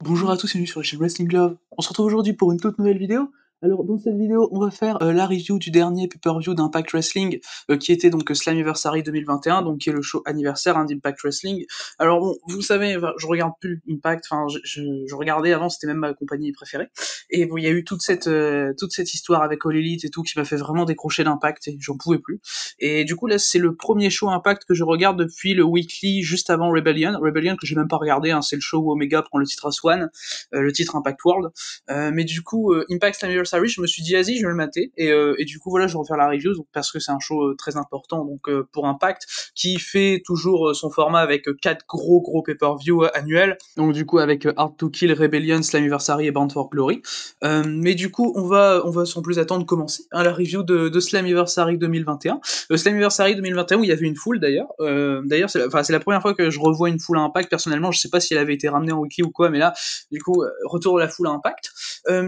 Bonjour à tous et bienvenue sur la chaîne Wrestling Glove. On se retrouve aujourd'hui pour une toute nouvelle vidéo. Alors dans cette vidéo, on va faire la review du dernier pay-per-view d'Impact Wrestling, qui était donc Slammiversary 2021, donc qui est le show anniversaire d'Impact Wrestling. Alors bon, vous savez, je regarde plus Impact, enfin je regardais avant, c'était même ma compagnie préférée. Et bon, il y a eu toute cette histoire avec All Elite et tout qui m'a fait vraiment décrocher d'Impact et j'en pouvais plus. Et du coup là, c'est le premier show Impact que je regarde depuis le weekly juste avant Rebellion. Rebellion que j'ai même pas regardé, hein, c'est le show où Omega prend le titre à Swan, le titre Impact World. Mais du coup, Impact Slammiversary, je me suis dit, vas-y, je vais le mater, et du coup, voilà, je vais refaire la review, donc, parce que c'est un show très important, donc, pour Impact, qui fait toujours son format avec 4 gros pay-per-view annuels, donc, du coup, avec Hard to Kill, Rebellion, Slammiversary et Bound for Glory. Mais du coup, on va sans plus attendre commencer, hein, la review de Slammiversary 2021. Slammiversary 2021, où il y avait une foule, d'ailleurs. D'ailleurs, c'est la première fois que je revois une foule à Impact, personnellement, je sais pas si elle avait été ramenée en weekly ou quoi, mais là, du coup, retour de la foule à Impact.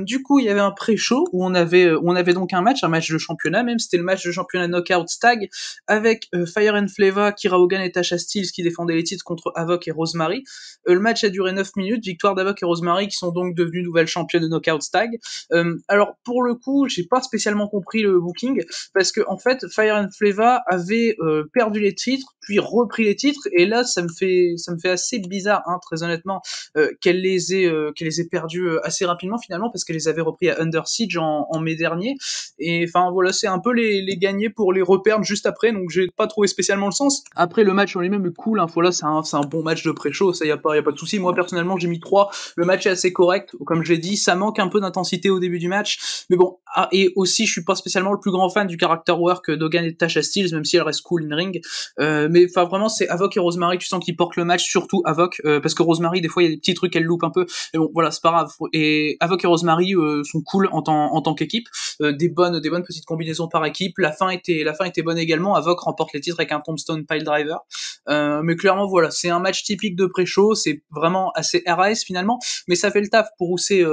Du coup, il y avait un pré-show où on avait donc un match de championnat, même c'était le match de championnat Knockout Tag avec Fire and Flava, Kira Hogan et Tasha Steelz qui défendaient les titres contre Havok et Rosemary. Le match a duré 9 minutes, victoire d'Havok et Rosemary qui sont donc devenues nouvelles championnes de Knockout Tag. Alors pour le coup, j'ai pas spécialement compris le booking parce que en fait Fire and Flava avait perdu les titres puis repris les titres et là ça me fait assez bizarre, hein, très honnêtement, qu'elle les ait perdus assez rapidement finalement parce qu'elle les avait repris à Under Siege en mai dernier, et enfin voilà, c'est un peu les gagner pour les reperdre juste après, donc j'ai pas trouvé spécialement le sens. Après le match en lui-même est cool, hein, voilà, c'est un bon match de pré-show, ça y a pas de souci. Moi personnellement j'ai mis 3, le match est assez correct, comme je l'ai dit, ça manque un peu d'intensité au début du match, mais bon, et aussi je suis pas spécialement le plus grand fan du character work d'Hogan et de Tasha Steelz, même si elle reste cool in ring, mais enfin vraiment c'est Havok et Rosemary, tu sens qu'ils portent le match, surtout Havok, parce que Rosemary des fois il y a des petits trucs qu'elle loupe un peu, mais bon voilà, c'est pas grave, et Havok et Rosemary sont cool en tant qu'équipe, des bonnes petites combinaisons par équipe, la fin était bonne également, Havok remporte les titres avec un Tombstone Piledriver, mais clairement voilà, c'est un match typique de pré-show, c'est vraiment assez RAS finalement, mais ça fait le taf pour rousser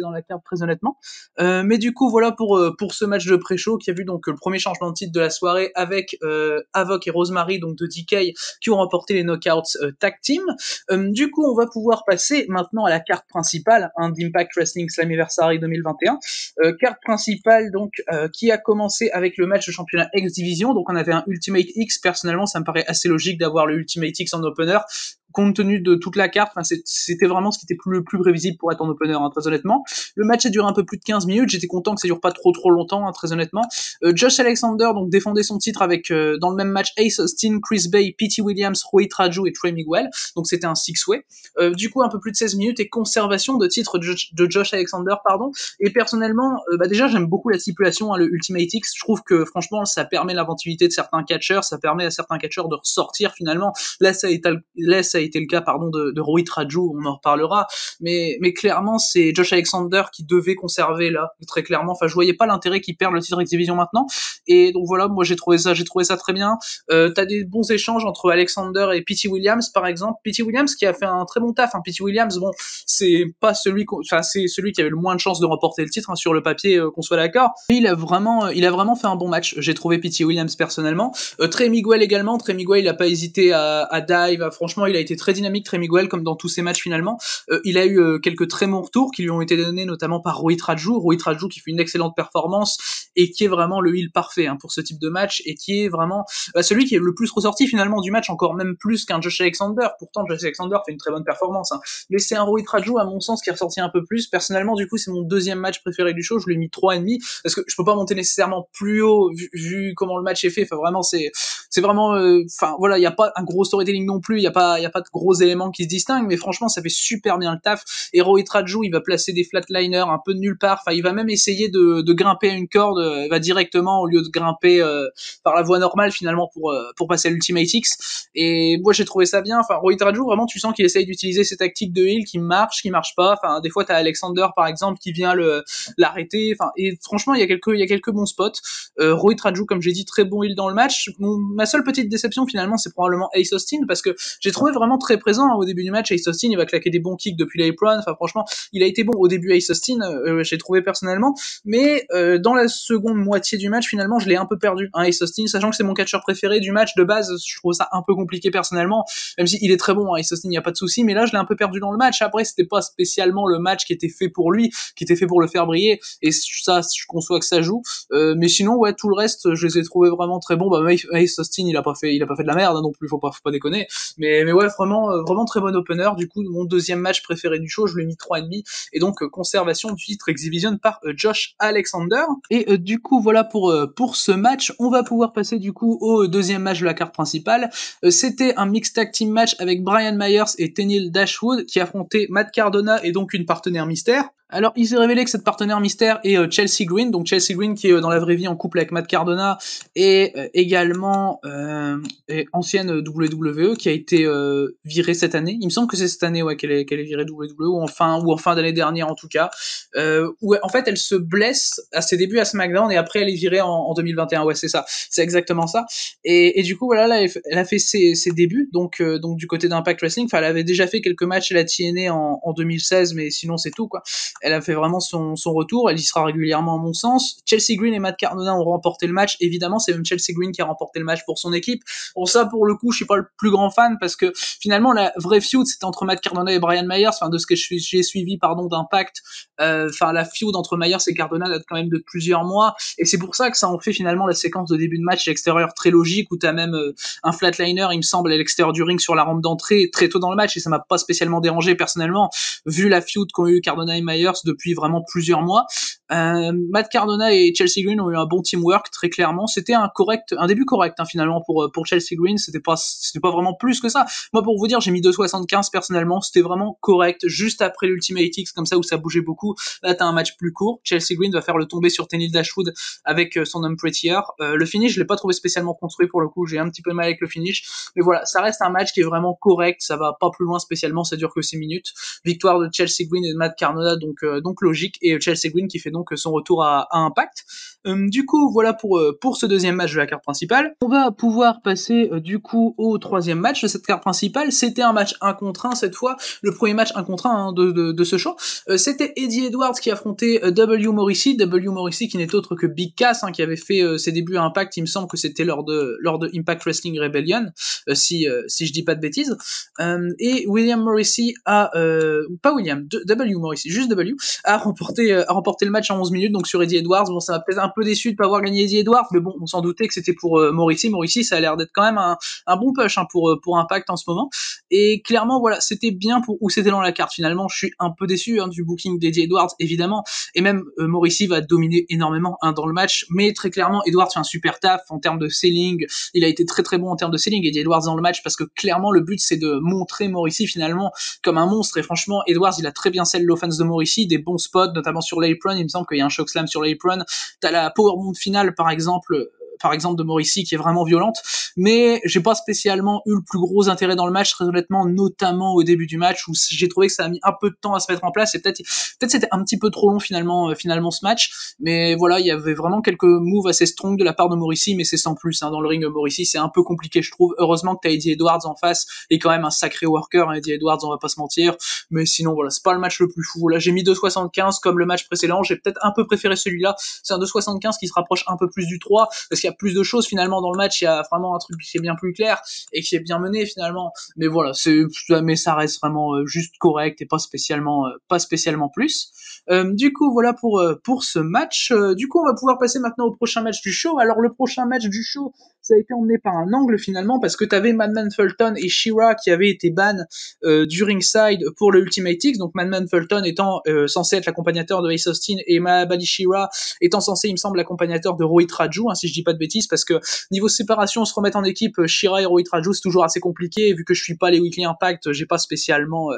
dans la carte très honnêtement, mais du coup voilà pour ce match de pré-show qui a vu donc le premier changement de titre de la soirée avec Havok et Rosemary donc de DK qui ont remporté les Knockouts Tag Team. Du coup on va pouvoir passer maintenant à la carte principale, hein, d'Impact Wrestling Slammiversary 2021, carte principale donc qui a commencé avec le match de championnat X Division, donc on avait un Ultimate X, personnellement ça me paraît assez logique d'avoir le Ultimate X en opener, compte tenu de toute la carte, enfin, c'était vraiment ce qui était le plus prévisible pour être en opener, hein, très honnêtement. Le match a duré un peu plus de 15 minutes, j'étais content que ça dure pas trop longtemps, hein, très honnêtement. Josh Alexander donc défendait son titre avec dans le même match Ace Austin, Chris Bay, Pete Williams, Rohit Raju et Trey Miguel, donc c'était un six-way. Du coup un peu plus de 16 minutes et conservation de titre de Josh Alexander, pardon. Et personnellement, déjà j'aime beaucoup la stipulation, hein, le Ultimate X, je trouve que franchement ça permet l'inventivité de certains catcheurs, ça permet à certains catcheurs de ressortir finalement. Là ça a été le cas de Rohit Raju, on en reparlera, mais clairement c'est Josh Alexander qui devait conserver là, très clairement, enfin je voyais pas l'intérêt qu'il perde le titre X-Division maintenant, et donc voilà, moi j'ai trouvé ça très bien. T'as des bons échanges entre Alexander et Pete Williams par exemple, Pete Williams qui a fait un très bon taf, hein. Pete Williams, bon, c'est pas celui c'est celui qui avait le moins de chances de remporter le titre, hein, sur le papier, qu'on soit d'accord, mais il a vraiment fait un bon match, j'ai trouvé Pete Williams personnellement. Trey Miguel également, Trey Miguel il a pas hésité à dive, franchement il a été très dynamique, Trey Miguel, comme dans tous ses matchs finalement. Il a eu quelques très bons retours qui lui ont été donnés notamment par Rohit Raju qui fait une excellente performance et qui est vraiment le heel parfait, hein, pour ce type de match, et qui est vraiment celui qui est le plus ressorti finalement du match, encore même plus qu'un Josh Alexander. Pourtant Josh Alexander fait une très bonne performance, hein, mais c'est un Rohit Raju à mon sens qui est ressorti un peu plus. Personnellement du coup c'est mon deuxième match préféré du show, je lui ai mis 3,5 parce que je peux pas monter nécessairement plus haut vu comment le match est fait, enfin vraiment c'est vraiment enfin voilà, il y a pas un gros storytelling non plus, il y a pas de gros éléments qui se distinguent, mais franchement ça fait super bien le taf. Et Rohit Raju il va placer des flatliners un peu de nulle part, enfin il va même essayer de grimper à une corde, il va directement au lieu de grimper par la voie normale finalement pour passer à l'Ultimate X, et moi j'ai trouvé ça bien. Enfin Rohit Raju vraiment tu sens qu'il essaye d'utiliser ses tactiques de heal qui marchent pas, enfin des fois t'as Alexander par exemple qui vient l'arrêter, enfin, et franchement il y a quelques bons spots. Rohit Raju comme j'ai dit très bon heal dans le match. Ma seule petite déception finalement c'est probablement Ace Austin, parce que j'ai trouvé vraiment vraiment très présent hein, au début du match. Ace Austin, il va claquer des bons kicks depuis l'apron, enfin franchement, il a été bon au début Ace Austin, j'ai trouvé personnellement, mais dans la seconde moitié du match, finalement, je l'ai un peu perdu, hein, Ace Austin, sachant que c'est mon catcheur préféré du match de base, je trouve ça un peu compliqué personnellement, même si il est très bon, hein, Ace Austin, il n'y a pas de souci, mais là, je l'ai un peu perdu dans le match. Après, c'était pas spécialement le match qui était fait pour lui, qui était fait pour le faire briller, et ça, je conçois que ça joue, mais sinon, ouais, tout le reste, je les ai trouvés vraiment très bons. Bah, Ace Austin, il a pas fait de la merde, hein, non plus, faut pas déconner, mais ouais, vraiment très bon opener. Du coup, mon deuxième match préféré du show, je lui ai mis 3,5, et donc conservation du titre Exhibition par Josh Alexander. Et du coup, voilà pour ce match. On va pouvoir passer du coup au deuxième match de la carte principale. C'était un mixed tag team match avec Brian Myers et Tenille Dashwood qui affrontaient Matt Cardona et donc une partenaire mystère. Alors, il s'est révélé que cette partenaire mystère est Chelsea Green, donc Chelsea Green qui est dans la vraie vie en couple avec Matt Cardona et également ancienne WWE qui a été virée cette année. Il me semble que c'est cette année ouais, qu'elle est virée WWE ou en fin d'année dernière en tout cas. Où en fait elle se blesse à ses débuts à SmackDown et après elle est virée en 2021. Ouais, c'est ça, c'est exactement ça. Et du coup voilà, là elle a fait ses débuts donc du côté d'Impact Wrestling. Enfin, elle avait déjà fait quelques matchs à la TNA en 2016, mais sinon c'est tout quoi. Elle a fait vraiment son retour, elle y sera régulièrement à mon sens. Chelsea Green et Matt Cardona ont remporté le match, évidemment c'est même Chelsea Green qui a remporté le match pour son équipe. Bon ça pour le coup je suis pas le plus grand fan parce que finalement la vraie feud c'était entre Matt Cardona et Brian Myers, enfin de ce que j'ai suivi d'Impact, enfin la feud entre Myers et Cardona date quand même de plusieurs mois, et c'est pour ça que ça en fait finalement la séquence de début de match à l'extérieur très logique, où t'as même un flatliner il me semble à l'extérieur du ring sur la rampe d'entrée très tôt dans le match, et ça m'a pas spécialement dérangé personnellement vu la feud qu'ont eu Cardona et Myers depuis vraiment plusieurs mois. Matt Cardona et Chelsea Green ont eu un bon teamwork très clairement, c'était un début correct hein, finalement pour Chelsea Green, c'était pas vraiment plus que ça. Moi pour vous dire j'ai mis 2,75 personnellement, c'était vraiment correct, juste après l'Ultimate X comme ça où ça bougeait beaucoup. Là t'as un match plus court, Chelsea Green va faire le tomber sur Tenille Dashwood avec son homme Prettier. Le finish je l'ai pas trouvé spécialement construit pour le coup, j'ai un petit peu mal avec le finish, mais voilà, ça reste un match qui est vraiment correct, ça va pas plus loin spécialement, ça dure que 6 minutes. Victoire de Chelsea Green et de Matt Cardona, donc logique, et Chelsea Green qui fait donc son retour à Impact. Du coup voilà pour ce deuxième match de la carte principale. On va pouvoir passer du coup au troisième match de cette carte principale. C'était un match 1 contre 1 cette fois, le premier match 1 contre 1 hein, de ce show. C'était Eddie Edwards qui affrontait W. Morrissey qui n'est autre que Big Cass hein, qui avait fait ses débuts à Impact, il me semble que c'était lors de Impact Wrestling Rebellion, si je dis pas de bêtises. Et William Morrissey pas William, W. Morrissey, juste W, a remporté le match en 11 minutes donc sur Eddie Edwards. Bon, ça m'a peut-être un peu déçu de pas avoir gagné Eddie Edwards, mais bon, on s'en doutait que c'était pour Morrissey. Morrissey, ça a l'air d'être quand même un bon push hein, pour Impact en ce moment. Et clairement, voilà, c'était bien pour où c'était dans la carte. Finalement, je suis un peu déçu hein, du booking d'Eddie Edwards, évidemment. Et même Morrissey va dominer énormément hein, dans le match, mais très clairement, Edwards fait un super taf en termes de selling. Il a été très très bon en termes de selling, Eddie Edwards dans le match, parce que clairement, le but c'est de montrer Morrissey finalement comme un monstre. Et franchement, Edwards, il a très bien sell l'offense de Morrissey, des bons spots, notamment sur l'apron. Il me semble qu'il y a un chokeslam sur l'apron. T'as la powerbomb finale, par exemple de Morrissey qui est vraiment violente, mais j'ai pas spécialement eu le plus gros intérêt dans le match, très honnêtement, notamment au début du match où j'ai trouvé que ça a mis un peu de temps à se mettre en place, et peut-être c'était un petit peu trop long finalement ce match, mais voilà, il y avait vraiment quelques moves assez strong de la part de Morrissey, mais c'est sans plus hein, dans le ring. Morrissey c'est un peu compliqué je trouve, heureusement que t'as Eddie Edwards en face, et quand même un sacré worker hein, Eddie Edwards, on va pas se mentir, mais sinon voilà, c'est pas le match le plus fou. Là j'ai mis 2,75 comme le match précédent, j'ai peut-être un peu préféré celui-là, c'est un 2,75 qui se rapproche un peu plus du 3, parce qu'il y a plus de choses finalement dans le match, il y a vraiment un truc qui est bien plus clair et qui est bien mené finalement, mais voilà, mais ça reste vraiment juste correct et pas spécialement plus. Du coup voilà pour ce match. Du coup on va pouvoir passer maintenant au prochain match du show. Alors le prochain match du show, ça a été emmené par un angle finalement, parce que t'avais Madman Fulton et She-Ra qui avaient été ban du ringside pour le Ultimate X, donc Madman Fulton étant censé être l'accompagnateur de Ace Austin, et Mahabali She-Ra étant censé, il me semble, l'accompagnateur de Rohit Raju, hein, si je dis pas de bêtises, parce que niveau séparation, se remettre en équipe, She-Ra et Rohit Raju, c'est toujours assez compliqué, et vu que je suis pas les Weekly Impact, j'ai pas spécialement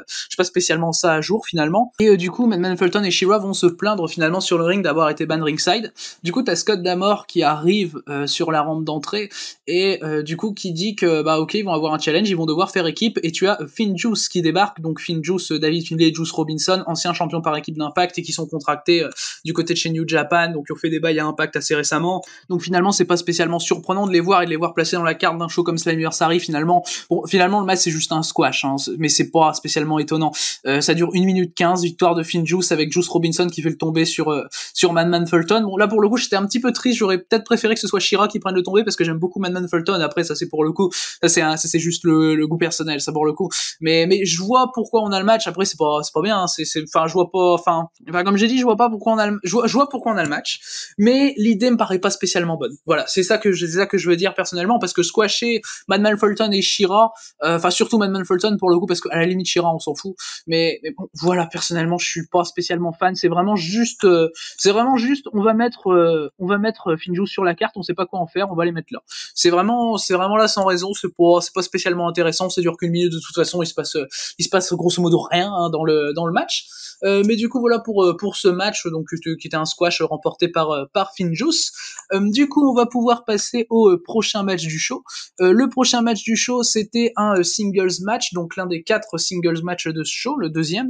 ça à jour finalement. Et du coup, Madman Fulton et She-Ra vont se plaindre finalement sur le ring d'avoir été ban ringside. Du coup, t'as Scott D'Amore qui arrive sur la rampe d'entrée, et du coup qui dit que bah ok, ils vont avoir un challenge, ils vont devoir faire équipe, et tu as Finn Juice qui débarque, donc Finn Juice, David Finlay et Juice Robinson, anciens champions par équipe d'Impact et qui sont contractés du côté de chez New Japan, donc ils ont fait des bails à Impact assez récemment, donc finalement c'est pas spécialement surprenant de les voir et de les voir placés dans la carte d'un show comme Slammiversary finalement. Bon, finalement le match c'est juste un squash, hein, mais c'est pas spécialement étonnant. Ça dure 1 minute 15, victoire de Finn Juice avec Juice Robinson qui fait le tomber sur Madman Fulton. Bon là pour le coup j'étais un petit peu triste, j'aurais peut-être préféré que ce soit Shira qui prenne le tombé parce que j'aime beaucoup Madman Fulton. Après ça c'est pour le coup, ça c'est juste le goût personnel, ça pour le coup. Mais je vois pourquoi on a le match. Après c'est pas bien, hein. Enfin je vois pas, enfin comme j'ai dit, je vois pas pourquoi on a je vois pourquoi on a le match, mais l'idée me paraît pas spécialement bonne. Voilà, c'est ça que je veux dire personnellement, parce que squasher Madman Fulton et Shira, enfin surtout Madman Fulton pour le coup, parce qu'à la limite Shira on s'en fout, mais bon voilà, personnellement je suis pas spécialement fan. C'est vraiment juste on va mettre Finjou sur la carte, on sait pas quoi en faire, on va les mettre là. C'est vraiment là sans raison, c'est pas spécialement intéressant, ça dure qu'une minute de toute façon, il se passe grosso modo rien, hein, dans le match. Mais du coup voilà pour ce match donc qui était un squash remporté par Finjuice. Du coup on va pouvoir passer au prochain match du show. Le prochain match du show c'était un singles match, donc l'un des 4 singles match de ce show, le deuxième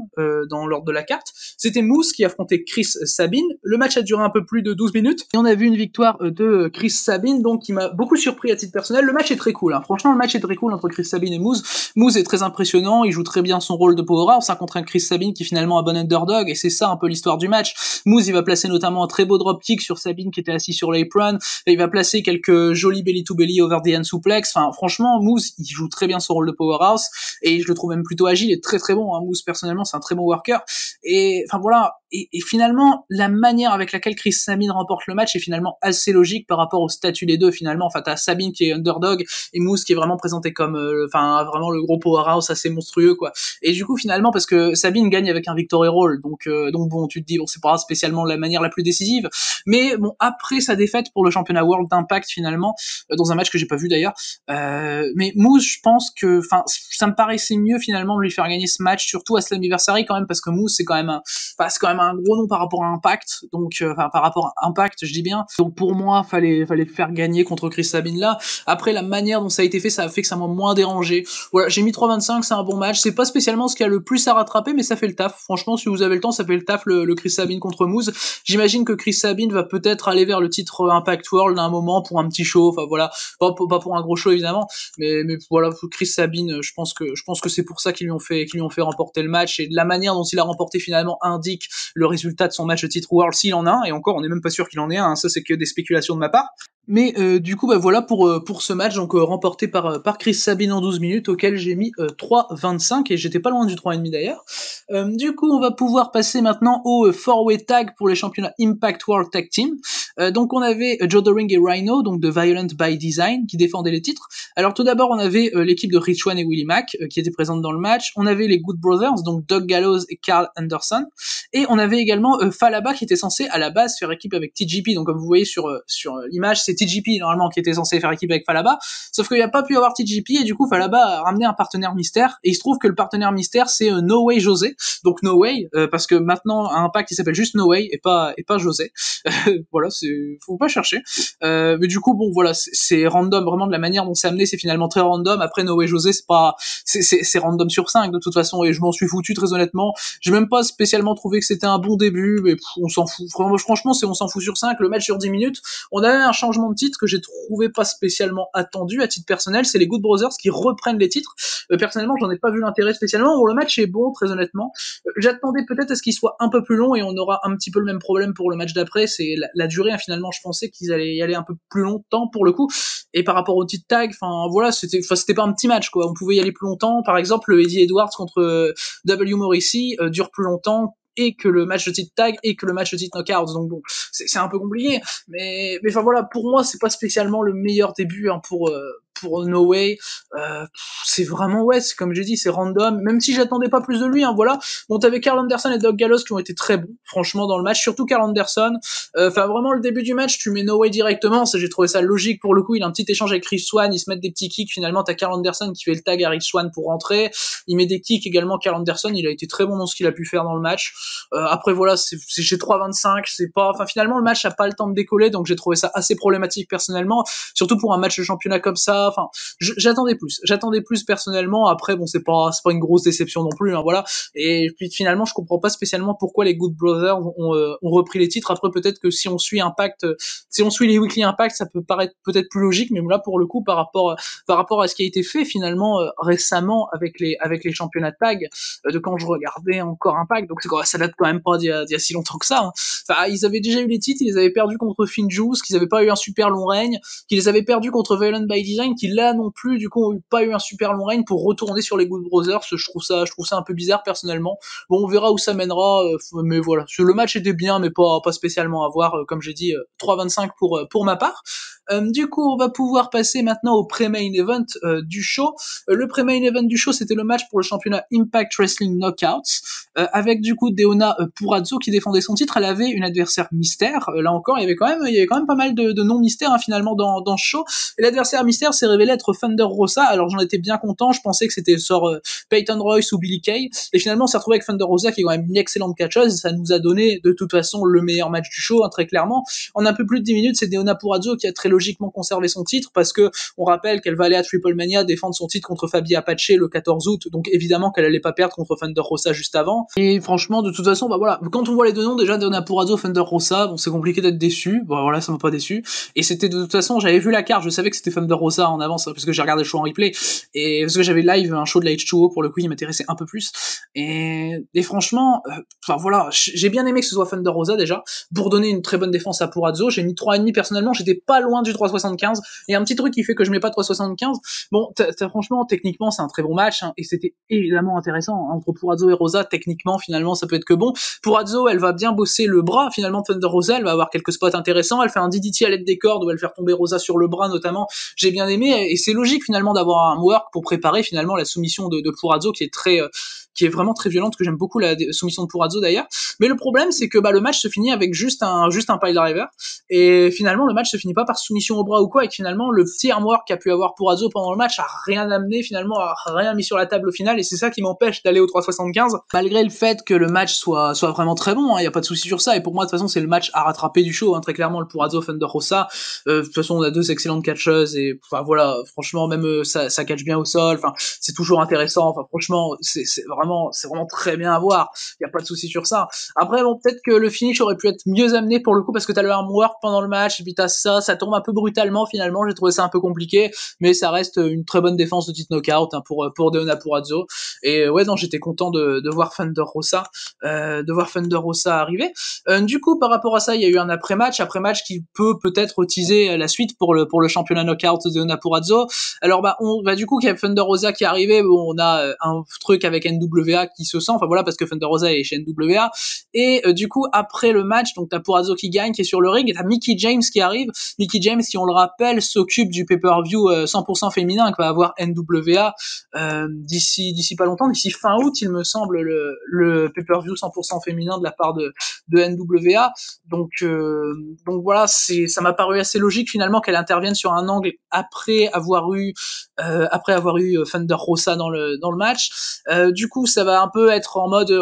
dans l'ordre de la carte. C'était Moose qui affrontait Chris Sabin. Le match a duré un peu plus de 12 minutes et on a vu une victoire de Chris Sabin, donc qui m'a beaucoup surpris à titre personnel. Le match est très cool, hein. Franchement le match est très cool entre Chris Sabin et Moose. Moose est très impressionnant, il joue très bien son rôle de powerhouse, hein, contre un Chris Sabin qui finalement a bon underdog, et c'est ça un peu l'histoire du match. Moose il va placer notamment un très beau dropkick sur Sabin qui était assis sur l'apron, et il va placer quelques jolis belly to belly over the hand suplex. Enfin franchement Moose il joue très bien son rôle de powerhouse et je le trouve même plutôt agile et très très bon, hein. Moose personnellement c'est un très bon worker, et enfin voilà, et finalement la manière avec laquelle Chris Sabin remporte le match est finalement assez logique par rapport au statut des deux finalement. Enfin t'as Sabin qui est underdog et Moose qui est vraiment présenté comme vraiment le gros powerhouse assez monstrueux quoi. Et du coup finalement parce que Sabine gagne avec un victory roll, donc bon tu te dis bon c'est pas spécialement la manière la plus décisive, mais bon après sa défaite pour le championnat World d'Impact finalement dans un match que j'ai pas vu d'ailleurs, mais Moose je pense que enfin ça me paraissait mieux finalement de lui faire gagner ce match, surtout à Slammiversary quand même, parce que Moose c'est quand même un gros nom par rapport à Impact, donc par rapport à Impact je dis bien, donc pour moi fallait faire gagner contre Chris Sabin là. Après la manière dont ça a été fait, ça a fait que ça m'a moins dérangé. Voilà, j'ai mis 3,25, c'est un bon match, c'est pas spécialement ce qu'il y a le plus à rattraper, mais ça fait le taf. Franchement, si vous avez le temps, ça fait le taf, le Chris Sabin contre Moose. J'imagine que Chris Sabin va peut-être aller vers le titre Impact World à un moment pour un petit show, enfin voilà, pas pour un gros show évidemment, mais voilà, Chris Sabin, je pense que c'est pour ça qu'ils lui ont fait remporter le match, et de la manière dont il a remporté finalement indique le résultat de son match de titre World s'il en a un, et encore on est même pas sûr qu'il en ait un, hein, ça c'est que des spéculations de ma part. Mais du coup, voilà pour ce match, donc remporté par Chris Sabin en 12 minutes, auquel j'ai mis 3,25, et j'étais pas loin du 3,5 d'ailleurs. Du coup, on va pouvoir passer maintenant au 4-way tag pour les championnats Impact World Tag Team. Donc on avait Joe Doring et Rhino, donc de Violent by Design, qui défendaient les titres. Alors tout d'abord, on avait l'équipe de Rich Swann et Willie Mack, qui étaient présentes dans le match. On avait les Good Brothers, donc Doug Gallows et Carl Anderson. Et on avait également Falaba, qui était censé à la base faire équipe avec TJP. Donc comme vous voyez sur l'image, c'est TJP normalement qui était censé faire équipe avec Falaba, sauf qu'il n'y a pas pu avoir TJP, et du coup Falaba a ramené un partenaire mystère, et il se trouve que le partenaire mystère c'est No Way José, donc No Way, parce que maintenant à Impact il s'appelle juste No Way et pas José. Voilà, faut pas chercher. Mais du coup bon voilà, c'est random, vraiment de la manière dont c'est amené, c'est finalement très random. Après No Way José c'est random sur 5 de toute façon, et je m'en suis foutu très honnêtement. J'ai même pas spécialement trouvé que c'était un bon début, mais on s'en fout. Franchement on s'en fout sur 5, le match sur 10 minutes. On avait un changement de titre que j'ai trouvé pas spécialement attendu à titre personnel, c'est les Good Brothers qui reprennent les titres. Personnellement, j'en ai pas vu l'intérêt spécialement. Bon, le match est bon, très honnêtement. J'attendais peut-être à ce qu'il soit un peu plus long, et on aura un petit peu le même problème pour le match d'après, c'est la durée, hein, finalement, je pensais qu'ils allaient y aller un peu plus longtemps pour le coup. Et par rapport au titre tag, enfin voilà, c'était pas un petit match quoi. On pouvait y aller plus longtemps. Par exemple, le Eddie Edwards contre W. Morrissey dure plus longtemps et que le match de titre tag et que le match de titre knockouts, donc bon, c'est un peu compliqué, mais enfin voilà, pour moi c'est pas spécialement le meilleur début, hein, pour No Way. C'est vraiment, ouais, c'est comme j'ai dit, c'est random, même si j'attendais pas plus de lui, hein, voilà. Bon, t'avais Carl Anderson et Doug Gallows qui ont été très bons, franchement, dans le match, surtout Carl Anderson. Enfin, vraiment, le début du match, tu mets No Way directement, ça, j'ai trouvé ça logique pour le coup. Il a un petit échange avec Rich Swann, ils se mettent des petits kicks, finalement, t'as Carl Anderson qui fait le tag à Rich Swann pour rentrer, il met des kicks également. Carl Anderson, il a été très bon dans ce qu'il a pu faire dans le match. Après, voilà, c'est chez 3,25, c'est pas, enfin, finalement, le match a pas le temps de décoller, donc j'ai trouvé ça assez problématique personnellement, surtout pour un match de championnat comme ça. ça, enfin, j'attendais plus personnellement. Après, bon, c'est pas une grosse déception non plus, hein, voilà. Et puis finalement, je comprends pas spécialement pourquoi les Good Brothers ont repris les titres. Après, peut-être que si on suit Impact, si on suit les Weekly Impact, ça peut paraître peut-être plus logique, mais là, pour le coup, par rapport à ce qui a été fait finalement récemment avec les championnats de tag, de quand je regardais encore Impact, donc ça date quand même pas d'il y a si longtemps que ça, hein. Enfin, ils avaient déjà eu les titres, ils les avaient perdus contre Finjuice, qu'ils avaient pas eu un super long règne, qu'ils les avaient perdus contre Violent by Design, qui là non plus, du coup, ont pas eu un super long règne pour retourner sur les Good Brothers. Je trouve ça un peu bizarre personnellement. Bon, on verra où ça mènera, mais voilà. Le match était bien, mais pas spécialement à voir, comme j'ai dit, 3,25 pour ma part. Du coup, on va pouvoir passer maintenant au pré-main event du show. Le pré-main event du show, c'était le match pour le championnat Impact Wrestling Knockouts, avec du coup Deonna Purrazzo qui défendait son titre. Elle avait une adversaire mystère. Là encore, il y avait quand même pas mal de noms mystères, hein, finalement dans ce show. Et l'adversaire mystère s'est révélé être Thunder Rosa. Alors j'en étais bien content. Je pensais que c'était sort Peyton Royce ou Billie Kay. Et finalement, on s'est retrouvé avec Thunder Rosa, qui est quand même une excellente catcheuse. Ça nous a donné de toute façon le meilleur match du show, hein, très clairement. En un peu plus de 10 minutes, c'est Deonna Purrazzo qui a très logiquement conservé son titre, parce que on rappelle qu'elle va aller à Triple Mania défendre son titre contre Fabi Apache le 14 août, donc évidemment qu'elle allait pas perdre contre Thunder Rosa juste avant. Et franchement, de toute façon, bah voilà, quand on voit les deux noms, déjà Deonna Purrazzo, Thunder Rosa, bon, c'est compliqué d'être déçu. Bon, voilà, ça m'a pas déçu. Et c'était de toute façon, j'avais vu la carte, je savais que c'était Thunder Rosa en avance, parce que j'ai regardé le show en replay, et parce que j'avais live un show de la H2O, pour le coup, il m'intéressait un peu plus. Et franchement, enfin voilà, j'ai bien aimé que ce soit Thunder Rosa déjà, pour donner une très bonne défense à Purrazzo. J'ai mis 3,5 personnellement, j'étais pas loin du 3,75. Et un petit truc qui fait que je mets pas 3,75, bon, franchement, techniquement, c'est un très bon match, hein, et c'était évidemment intéressant. Entre Purrazzo et Rosa, techniquement, finalement, ça peut être que bon. Purrazzo, elle va bien bosser le bras, finalement, Thunder Rosa, elle va avoir quelques spots intéressants, elle fait un DDT à l'aide des cordes, où elle fait tomber Rosa sur le bras, notamment. J'ai bien aimé, et c'est logique, finalement, d'avoir un work pour préparer, finalement, la soumission de Purrazzo, qui est vraiment très violente, que j'aime beaucoup la soumission de Purrazzo d'ailleurs. Mais le problème, c'est que le match se finit avec juste un pile driver, et finalement le match se finit pas par soumission au bras ou quoi, et que finalement le petit armwork qu'a pu avoir Purrazzo pendant le match a rien amené, finalement a rien mis sur la table au final, et c'est ça qui m'empêche d'aller au 3,75, malgré le fait que le match soit vraiment très bon, hein, y a pas de souci sur ça. Et pour moi de toute façon c'est le match à rattraper du show, hein, très clairement, le Purrazzo Thunder Rosa. De toute façon on a deux excellentes catcheuses, et enfin voilà, franchement même ça catch bien au sol, enfin c'est toujours intéressant, enfin franchement c'est vraiment très bien à voir, y a pas de souci sur ça. Après bon, peut-être que le finish aurait pu être mieux amené pour le coup, parce que t'as le armwork pendant le match, et puis t'as ça tombe un peu brutalement finalement, j'ai trouvé ça un peu compliqué, mais ça reste une très bonne défense de titre knockout, hein, pour Deonna Purrazzo. Et ouais, non, j'étais content de voir Thunder Rosa, arriver. Du coup, par rapport à ça, il y a eu un après-match qui peut-être teaser la suite pour le championnat knockout de Deonna Purrazzo. Alors on va du coup qu'il y a Thunder Rosa qui est arrivé, bon, on a un truc avec NWA qui se sent, enfin voilà, parce que Thunder Rosa est chez NWA, et du coup après le match, donc t'as Purrazzo qui gagne, qui est sur le ring, et t'as Mickie James qui arrive. Mickie James, qui on le rappelle, s'occupe du pay-per-view 100% féminin que va avoir NWA d'ici pas longtemps, d'ici fin août il me semble, le pay-per-view 100% féminin de la part de NWA. Donc voilà, ça m'a paru assez logique finalement qu'elle intervienne sur un angle après avoir eu Thunder Rosa dans le match. Du coup ça va un peu être en mode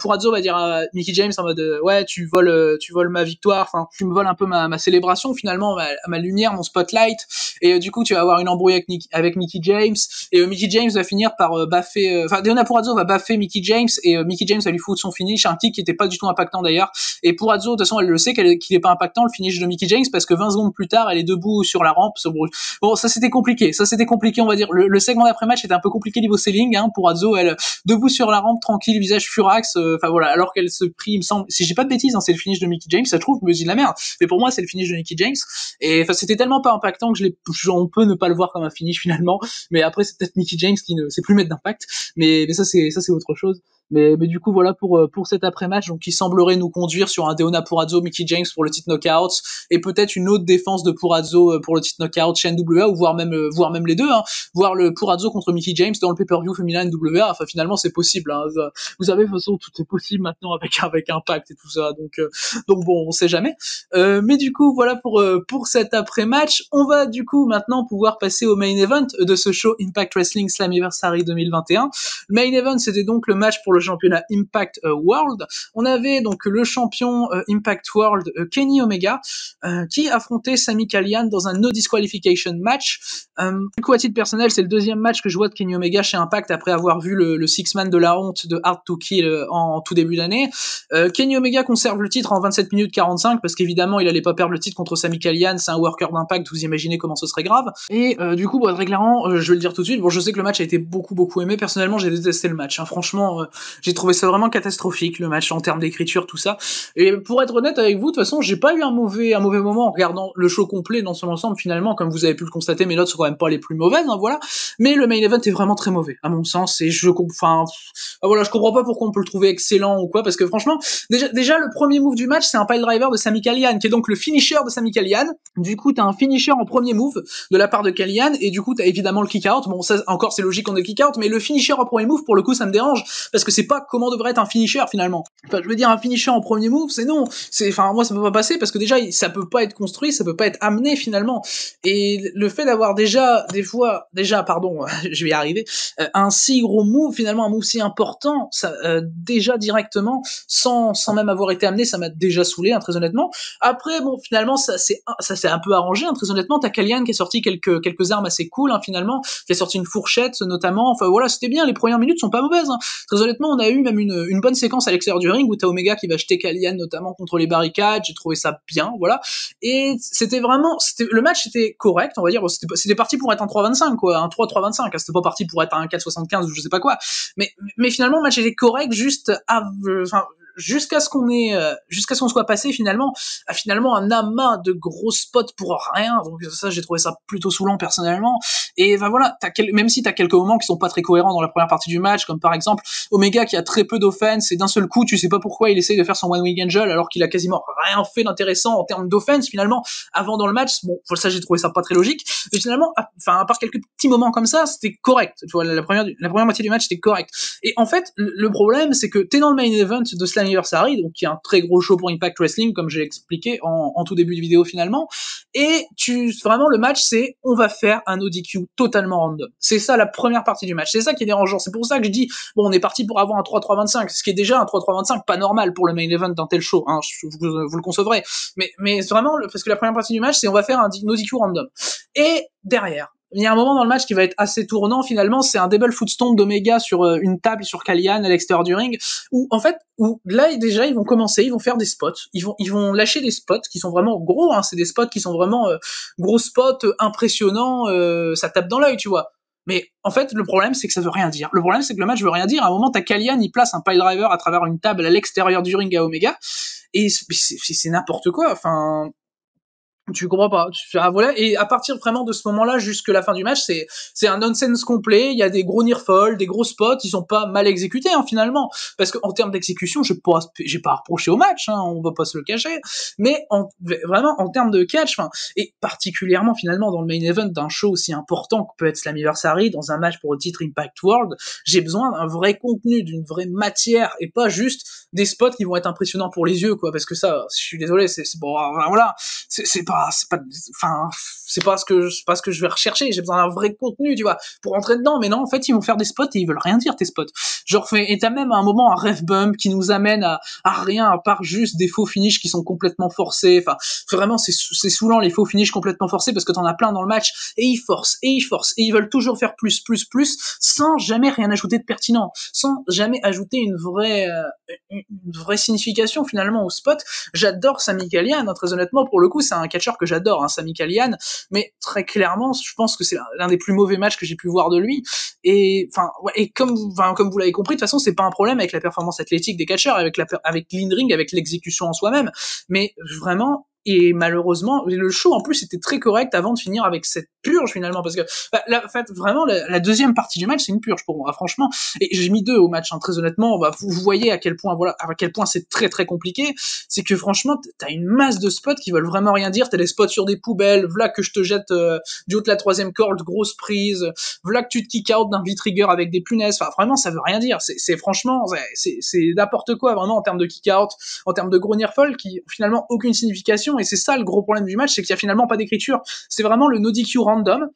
Purrazzo va dire à Mickie James en mode ouais, tu voles ma victoire, enfin tu me voles un peu ma célébration finalement, ma lumière, mon spotlight. Et du coup tu vas avoir une embrouille avec Mickie James, et Mickie James va finir par baffer, Deonna Purrazzo va baffer Mickie James, et Mickie James va lui foutre son finish, un kick qui était pas du tout impactant d'ailleurs. Et Purrazzo de toute façon elle le sait qu'il est pas impactant le finish de Mickie James, parce que 20 secondes plus tard elle est debout sur la rampe. Bon, ça c'était compliqué, on va dire. Le segment d'après match était un peu compliqué niveau selling, hein. Purrazzo, elle debout sur la rampe, tranquille, visage furax, voilà, alors qu'elle se prie, il me semble, si j'ai pas de bêtises, hein, c'est le finish de Mickie James, ça se trouve, je me dis de la merde, mais pour moi c'est le finish de Mickie James. Et enfin c'était tellement pas impactant que on peut ne pas le voir comme un finish finalement, mais après c'est peut-être Mickie James qui ne sait plus mettre d'impact, mais ça c'est autre chose. Mais du coup voilà pour cet après-match, donc qui semblerait nous conduire sur un Deonna Purrazzo Mickie James pour le titre knockout, et peut-être une autre défense de Purrazzo pour le titre knockout chez NWA, ou voire même les deux, hein, voir le Purrazzo contre Mickie James dans le pay-per-view féminin NWA. Enfin finalement c'est possible, hein. Vous savez, de toute façon tout est possible maintenant avec Impact et tout ça, donc bon, on sait jamais. Mais du coup voilà pour cet après-match. On va du coup maintenant pouvoir passer au main event de ce show Impact Wrestling Slammiversary 2021. Le main event, c'était donc le match pour le le championnat Impact World. On avait donc le champion Impact World Kenny Omega qui affrontait Sami Callihan dans un no disqualification match. Du coup, à titre personnel, c'est le deuxième match que je vois de Kenny Omega chez Impact après avoir vu le six-man de la honte de Hard to Kill en tout début d'année. Kenny Omega conserve le titre en 27 minutes 45 parce qu'évidemment il allait pas perdre le titre contre Sami Callihan, c'est un worker d'Impact, vous imaginez comment ce serait grave. Et du coup, très clairement, je vais le dire tout de suite, bon, je sais que le match a été beaucoup aimé, personnellement j'ai détesté le match, hein. Franchement, j'ai trouvé ça vraiment catastrophique, le match en termes d'écriture, tout ça. Et pour être honnête avec vous, de toute façon, j'ai pas eu un mauvais moment en regardant le show complet dans son ensemble, finalement, comme vous avez pu le constater, mes notes sont quand même pas les plus mauvaises, hein, voilà. Mais le main event est vraiment très mauvais, à mon sens, et je comprends pas pourquoi on peut le trouver excellent ou quoi, parce que franchement, déjà le premier move du match, c'est un pile driver de Sami Callihan, qui est donc le finisher de Sami Callihan. Du coup, t'as un finisher en premier move de la part de Callihan, et du coup, t'as évidemment le kick-out. Bon, ça, encore, c'est logique qu'on ait le kick-out, mais le finisher en premier move, pour le coup, ça me dérange, parce que c'est pas comment devrait être un finisher, finalement. Enfin, je veux dire, un finisher en premier move, c'est non. Moi, ça peut pas passer, parce que déjà, ça peut pas être construit, ça peut pas être amené, finalement. Et le fait d'avoir je vais y arriver, un si gros move, finalement, un move si important, ça, déjà directement, sans même avoir été amené, ça m'a déjà saoulé, hein, très honnêtement. Après, bon, finalement, ça s'est un peu arrangé, hein, très honnêtement. T'as Callihan qui a sorti quelques armes assez cool, hein, finalement, qui a sorti une fourchette, notamment. Enfin, voilà, c'était bien, les premières minutes sont pas mauvaises, hein. Très honnêtement, on a eu même une bonne séquence à l'extérieur du ring, où t'as Omega qui va jeter Callihan, notamment, contre les barricades. J'ai trouvé ça bien, voilà. Et le match était correct, on va dire. C'était parti pour être un 3-25, quoi, un 3-3-25, hein, c'était pas parti pour être un 4-75 ou je sais pas quoi. Mais finalement, le match était correct, jusqu'à ce qu'on soit passé finalement un amas de gros spots pour rien. Donc ça, j'ai trouvé ça plutôt saoulant personnellement. Et voilà, même si t'as quelques moments qui sont pas très cohérents dans la première partie du match, comme par exemple Omega qui a très peu d'offense et d'un seul coup tu sais pas pourquoi il essaye de faire son One Wing Angel alors qu'il a quasiment rien fait d'intéressant en termes d'offense finalement avant dans le match. Bon, ça j'ai trouvé ça pas très logique. Mais finalement, à part quelques petits moments comme ça, c'était correct. Tu vois, la première moitié du match c'était correct. Et en fait, le problème c'est que t'es dans le main event de Slammiversary, donc qui est un très gros show pour Impact Wrestling, comme j'ai expliqué en tout début de vidéo finalement. Et vraiment le match c'est on va faire un ODQ totalement random. C'est ça la première partie du match. C'est ça qui est dérangeant. C'est pour ça que je dis bon, on est parti pour avoir un 3-3-25, ce qui est déjà un 3-3-25 pas normal pour le main event d'un tel show, hein, vous le concevrez. Mais vraiment parce que la première partie du match c'est on va faire un ODQ random. Et derrière, il y a un moment dans le match qui va être assez tournant finalement, c'est un double footstomp d'Omega sur une table sur Callihan à l'extérieur du ring, où là déjà ils vont commencer, ils vont faire des spots, ils vont lâcher des spots qui sont vraiment gros, hein, c'est des spots qui sont vraiment gros spots impressionnants, ça tape dans l'œil, tu vois. Mais en fait, le problème, c'est que ça veut rien dire. Le problème, c'est que le match veut rien dire. À un moment, t'as Callihan, il place un piledriver à travers une table à l'extérieur du ring à Omega, et c'est n'importe quoi. Enfin, tu comprends pas. Voilà. Et à partir vraiment de ce moment-là jusqu'à la fin du match, c'est un nonsense complet. Il y a des gros near falls, des gros spots. Ils sont pas mal exécutés, hein, finalement. Parce qu'en termes d'exécution, j'ai pas reproché au match, hein, on va pas se le cacher. Mais vraiment, en termes de catch, et particulièrement finalement dans le main event d'un show aussi important que peut être Slammiversary, dans un match pour le titre Impact World, j'ai besoin d'un vrai contenu, d'une vraie matière, et pas juste des spots qui vont être impressionnants pour les yeux, quoi. Parce que ça, je suis désolé, c'est bon, voilà, c'est pas ce que je vais rechercher. J'ai besoin d'un vrai contenu, tu vois, pour rentrer dedans. Mais non, en fait, ils vont faire des spots et ils veulent rien dire, tes spots. Et t'as même à un moment un ref bump qui nous amène à rien, à part juste des faux finishes qui sont complètement forcés. Enfin, vraiment, c'est saoulant, les faux finishes complètement forcés, parce que t'en as plein dans le match, et ils forcent, et ils veulent toujours faire plus, sans jamais rien ajouter de pertinent, sans jamais ajouter une vraie signification, finalement, au spot. J'adore Sami Callihan, hein, très honnêtement, pour le coup, c'est un catcheur que j'adore, hein, Sami Callihan, mais très clairement, je pense que c'est l'un des plus mauvais matchs que j'ai pu voir de lui. Et comme vous l'avez compris, de toute façon, c'est pas un problème avec la performance athlétique des catcheurs, avec l'in-ring, avec l'exécution en soi-même, mais vraiment. Et malheureusement, le show en plus était très correct avant de finir avec cette purge finalement, parce que en fait, vraiment la deuxième partie du match c'est une purge pour moi, franchement. Et j'ai mis 2 au match, hein, très honnêtement. Vous voyez à quel point c'est très très compliqué. C'est que franchement t'as une masse de spots qui veulent vraiment rien dire. T'as des spots sur des poubelles, voilà que je te jette du haut de la 3e corde, grosse prise, voilà que tu te kick out d'un V-trigger avec des punaises. Enfin vraiment ça veut rien dire. C'est franchement c'est n'importe quoi vraiment en termes de kick out, en termes de gros near fall qui ont finalement aucune signification. Et c'est ça le gros problème du match, c'est qu'il y a finalement pas d'écriture. C'est vraiment le no DQ random.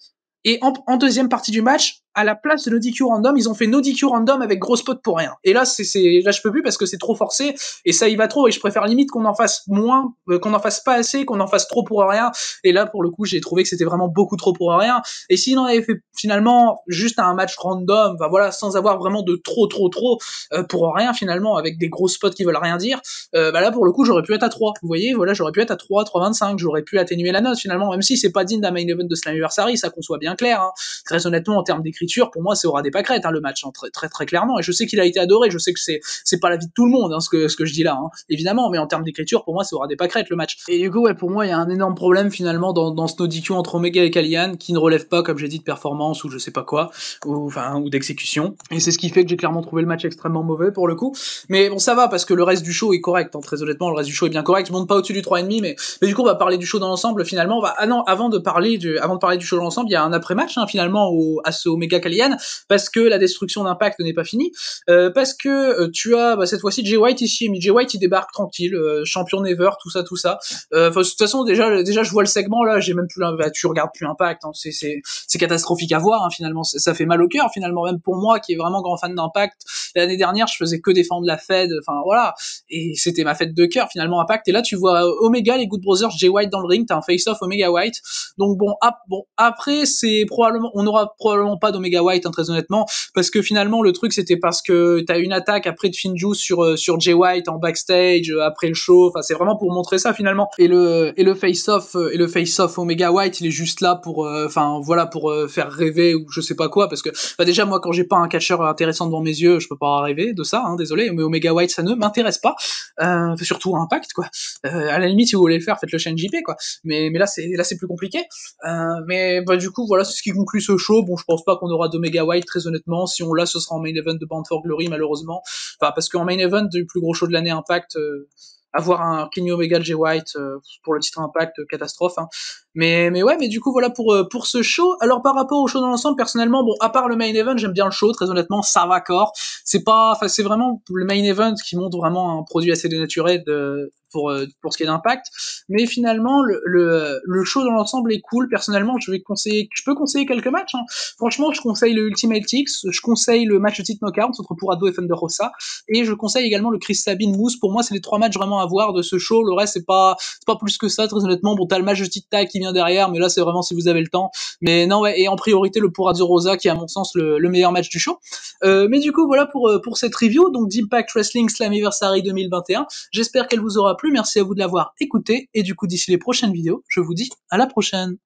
Et en deuxième partie du match, à la place de no DQ random, ils ont fait no DQ random avec gros spot pour rien. Et là, là je peux plus parce que c'est trop forcé, et ça y va trop, et je préfère limite qu'on en fasse moins, qu'on en fasse pas assez, qu'on en fasse trop pour rien. Et là, pour le coup, j'ai trouvé que c'était vraiment beaucoup trop pour rien. Et s'il en avait fait finalement juste un match random, enfin voilà, sans avoir vraiment de trop pour rien finalement, avec des gros spots qui veulent rien dire, bah là pour le coup j'aurais pu être à 3. Vous voyez, voilà, j'aurais pu être à 3, 3,25, j'aurais pu atténuer la note finalement, même si c'est pas digne d'un main event de Slammiversary, ça qu'on soit bien clair. Hein. Très honnêtement, en termes d'écriture, pour moi, c'est aura des pâquerettes, hein, le match, hein, très clairement. Et je sais qu'il a été adoré, je sais que c'est pas l'avis de tout le monde, hein, ce que je dis là, hein, évidemment, mais en termes d'écriture, pour moi, ça aura des pâquerettes le match. Et du coup, ouais, pour moi, il y a un énorme problème finalement dans ce no DQ entre Omega et Callihan, qui ne relève pas, comme j'ai dit, de performance ou je sais pas quoi, ou d'exécution. Et c'est ce qui fait que j'ai clairement trouvé le match extrêmement mauvais pour le coup. Mais bon, ça va parce que le reste du show est correct, hein, très honnêtement, le reste du show est bien correct. Je monte pas au-dessus du 3,5, mais du coup, on va parler du show dans l'ensemble finalement. Ah non, avant de parler du show dans l'ensemble, il y a un après-match hein, finalement à ce Omega Callihan, parce que la destruction d'Impact n'est pas finie, parce que tu as cette fois-ci Jay White ici, et Jay White il débarque tranquille, champion never, tout ça. De toute façon, déjà je vois le segment là, j'ai même plus tu regardes plus Impact, hein, c'est catastrophique à voir hein, finalement, ça fait mal au cœur finalement, même pour moi qui est vraiment grand fan d'Impact. L'année dernière, je faisais que défendre la Fed, enfin voilà, et c'était ma fête de cœur finalement Impact. Et là, tu vois Omega, les Good Brothers, Jay White dans le ring, t'as un face-off Omega White. Donc bon, après c'est probablement, on n'aura probablement pas d'Omega White, hein, très honnêtement, parce que finalement le truc c'était parce que t'as une attaque après de Finju sur Jay White en backstage après le show. Enfin, c'est vraiment pour montrer ça finalement. Et le face-off Omega White, il est juste là pour, voilà, pour faire rêver ou je sais pas quoi, parce que déjà moi quand j'ai pas un catcheur intéressant devant mes yeux, je peux pas rêver de ça, hein, désolé, mais Omega White ça ne m'intéresse pas, surtout Impact quoi. À la limite si vous voulez le faire, faites le chaîne JP quoi. Mais là c'est plus compliqué. Mais du coup voilà, c'est ce qui conclut ce show. Bon, je pense pas qu'on aura d'Omega White très honnêtement. Si on l'a, ce sera en main event de Bound for Glory malheureusement. Enfin parce qu'en main event du plus gros show de l'année Impact, avoir un Kenny Omega Jay White pour le titre Impact, catastrophe. Hein. Mais ouais, mais du coup voilà pour ce show. Alors par rapport au show dans l'ensemble, personnellement, bon, à part le main event, j'aime bien le show, très honnêtement, ça va corps. C'est vraiment le main event qui montre vraiment un produit assez dénaturé pour ce qui est d'Impact. Mais finalement, le show dans l'ensemble est cool. Personnellement, je peux conseiller quelques matchs. Hein. Franchement, je conseille le Ultimate X, je conseille le match de titre knockout entre Purado et Thunder Rosa, et je conseille également le Chris Sabin Moose. Pour moi, c'est les 3 matchs vraiment à voir de ce show. Le reste, c'est pas plus que ça, très honnêtement. Bon, t'as le match de titre tag qui vient derrière, mais là, c'est vraiment si vous avez le temps. Mais non, ouais, et en priorité, le Purado Rosa, qui est à mon sens le meilleur match du show. Mais du coup, voilà pour cette review, donc d'Impact Wrestling Slammiversary 2021. J'espère qu'elle vous aura plu. Merci à vous de l'avoir écouté. Et du coup, d'ici les prochaines vidéos, je vous dis à la prochaine.